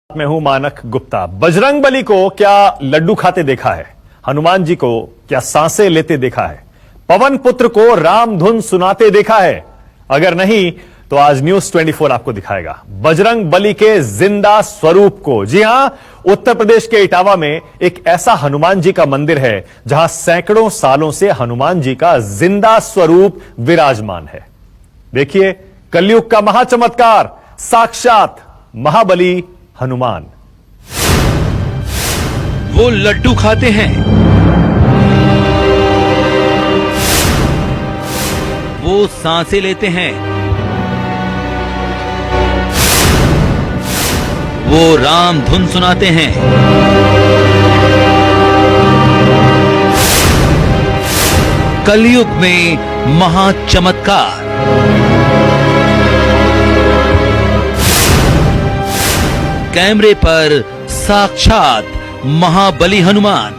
मैं हूं मानक गुप्ता। बजरंग बली को क्या लड्डू खाते देखा है? हनुमान जी को क्या सांसें लेते देखा है? पवन पुत्र को राम धुन सुनाते देखा है? अगर नहीं तो आज न्यूज 24 आपको दिखाएगा बजरंग बली के जिंदा स्वरूप को। जी हां, उत्तर प्रदेश के इटावा में एक ऐसा हनुमान जी का मंदिर है जहां सैकड़ों सालों से हनुमान जी का जिंदा स्वरूप विराजमान है। देखिए कलयुग का महाचमत्कार, साक्षात महाबली हनुमान। वो लड्डू खाते हैं, वो सांसें लेते हैं, वो राम धुन सुनाते हैं। कलयुग में महाचमत्कार। कैमरे पर साक्षात महाबली हनुमान।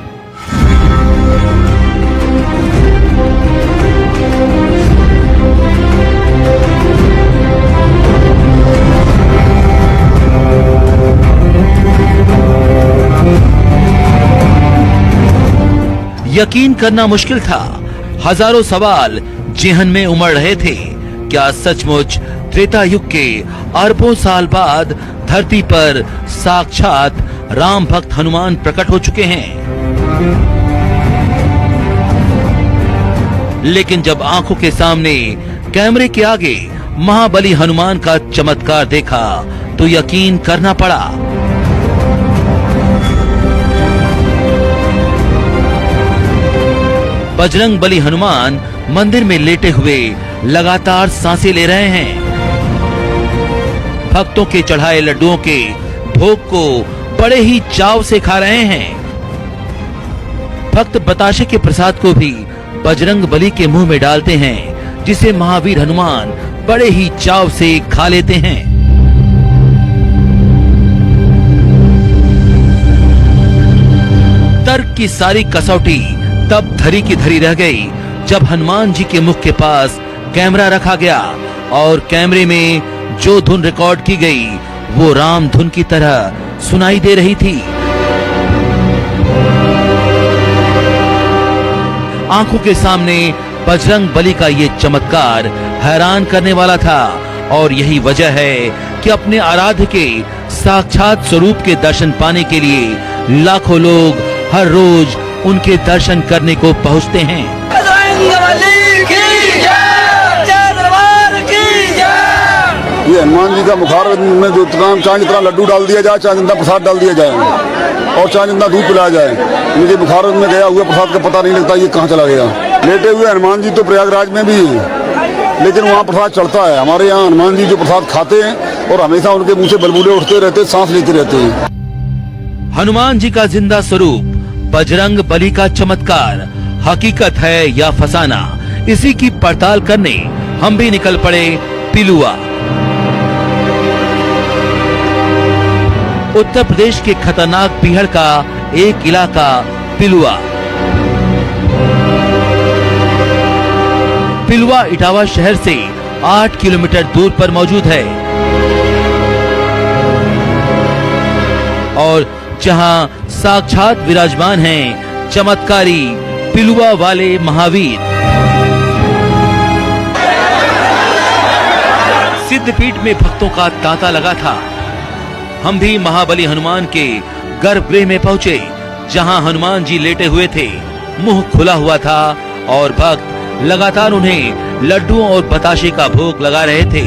यकीन करना मुश्किल था, हजारों सवाल जेहन में उमड़ रहे थे। क्या सचमुच त्रेता युग के अरबों साल बाद धरती पर साक्षात राम भक्त हनुमान प्रकट हो चुके हैं? लेकिन जब आंखों के सामने कैमरे के आगे महाबली हनुमान का चमत्कार देखा तो यकीन करना पड़ा। बजरंग बली हनुमान मंदिर में लेटे हुए लगातार सांसें ले रहे हैं। भक्तों के चढ़ाए लड्डुओं के भोग को बड़े ही चाव से खा रहे हैं। भक्त बताशे के प्रसाद को भी बजरंग बली के मुंह में डालते हैं, जिसे महावीर हनुमान बड़े ही चाव से खा लेते हैं। तर्क की सारी कसौटी तब धरी की धरी रह गई जब हनुमान जी के मुख के पास कैमरा रखा गया और कैमरे में जो धुन रिकॉर्ड की गई वो राम धुन की तरह सुनाई दे रही थी। आंखों के सामने बजरंग बली का ये चमत्कार हैरान करने वाला था और यही वजह है कि अपने आराध्य के साक्षात स्वरूप के दर्शन पाने के लिए लाखों लोग हर रोज उनके दर्शन करने को पहुंचते हैं। ये हनुमान जी का मुखार में जो चाहे जितना लड्डू डाल दिया जाए, चाहे जितना प्रसाद डाल दिया जाए और चाहे जितना दूध पिलाया जाए, इनके मुखार में गया हुआ प्रसाद का पता नहीं लगता ये कहाँ चला गया। लेटे हुए हनुमान जी तो प्रयागराज में भी है, लेकिन वहाँ प्रसाद चढ़ता है। हमारे यहाँ हनुमान जी जो प्रसाद खाते हैं और हमेशा उनके मुंह से बलबूले उठते रहते, सांस लेते रहते हैं। हनुमान जी का जिंदा स्वरूप बजरंग बली का चमत्कार हकीकत है या फसाना, इसी की पड़ताल करने हम भी निकल पड़े पिलुआ। उत्तर प्रदेश के खतरनाक पीहड़ का एक इलाका पिलुआ। पिलुआ इटावा शहर से 8 किलोमीटर दूर पर मौजूद है और जहां साक्षात विराजमान हैं चमत्कारी पिलुआ वाले महावीर। सिद्धपीठ में भक्तों का तांता लगा था। हम भी महाबली हनुमान के गर्भगृह में पहुंचे, जहां हनुमान जी लेटे हुए थे, मुंह खुला हुआ था और भक्त लगातार उन्हें लड्डुओं और बताशे का भोग लगा रहे थे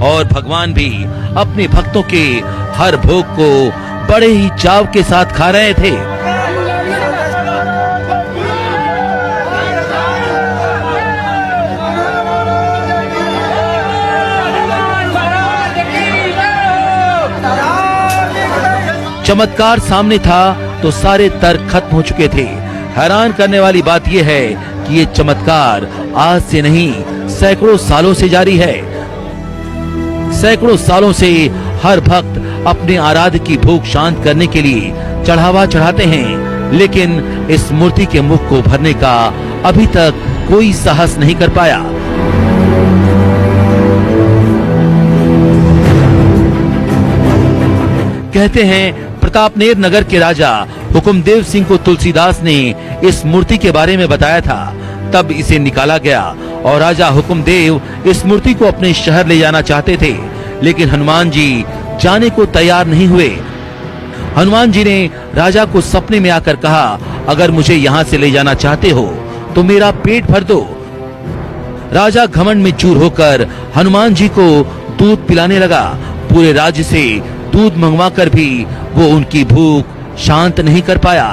और भगवान भी अपने भक्तों के हर भोग को बड़े ही चाव के साथ खा रहे थे। चमत्कार सामने था तो सारे तर्क खत्म हो चुके थे। हैरान करने वाली बात यह है कि ये चमत्कार आज से नहीं, सैकड़ों सालों से जारी है। सैकड़ों सालों से हर भक्त अपने आराध्य की भूख शांत करने के लिए चढ़ावा चढ़ाते हैं, लेकिन इस मूर्ति के मुख को भरने का अभी तक कोई साहस नहीं कर पाया। कहते हैं प्रतापनेर नगर के राजा हुकुमदेव सिंह को तुलसीदास ने इस मूर्ति के बारे में बताया था। तब इसे निकाला गया और राजा हुकुमदेव इस मूर्ति को अपने शहर ले जाना चाहते थे, लेकिन हनुमान जी जाने को तैयार नहीं हुए। हनुमान जी ने राजा को सपने में आकर कहा, अगर मुझे यहाँ से ले जाना चाहते हो तो मेरा पेट भर दो। राजा घमंड में चूर होकर हनुमान जी को दूध पिलाने लगा। पूरे राज्य से दूध मंगवा कर भी वो उनकी भूख शांत नहीं कर पाया।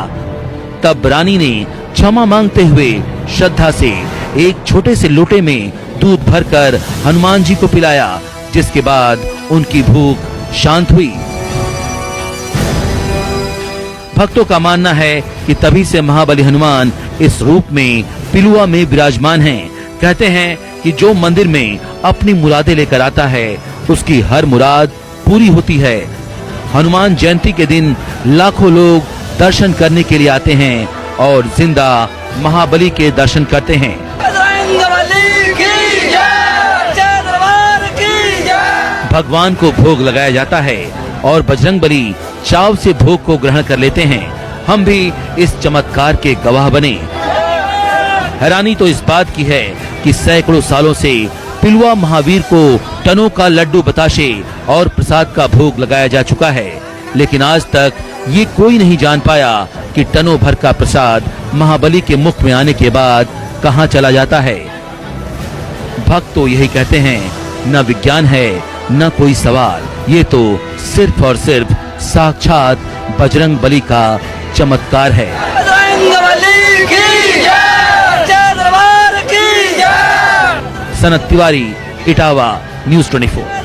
तब रानी ने क्षमा मांगते हुए श्रद्धा से एक छोटे से लोटे में दूध भरकर हनुमान जी को पिलाया, जिसके बाद उनकी भूख शांत हुई। भक्तों का मानना है कि तभी से महाबली हनुमान इस रूप में पिलुआ में विराजमान हैं। कहते हैं कि जो मंदिर में अपनी मुरादें लेकर आता है उसकी हर मुराद पूरी होती है। हनुमान जयंती के दिन लाखों लोग दर्शन करने के लिए आते हैं और जिंदा महाबली के दर्शन करते हैं। भगवान को भोग लगाया जाता है और बजरंगबली चाव से भोग को ग्रहण कर लेते हैं। हम भी इस चमत्कार के गवाह बने। हैरानी तो इस बात की है कि सैकड़ों सालों से पिलुआ महावीर को टनों का लड्डू बताशे और प्रसाद का भोग लगाया जा चुका है, लेकिन आज तक ये कोई नहीं जान पाया कि टनों भर का प्रसाद महाबली के मुख में आने के बाद कहाँ चला जाता है। भक्त तो यही कहते हैं, न विज्ञान है न कोई सवाल, ये तो सिर्फ और सिर्फ साक्षात बजरंग बली का चमत्कार है। सनत तिवारी, इटावा, न्यूज़ 24।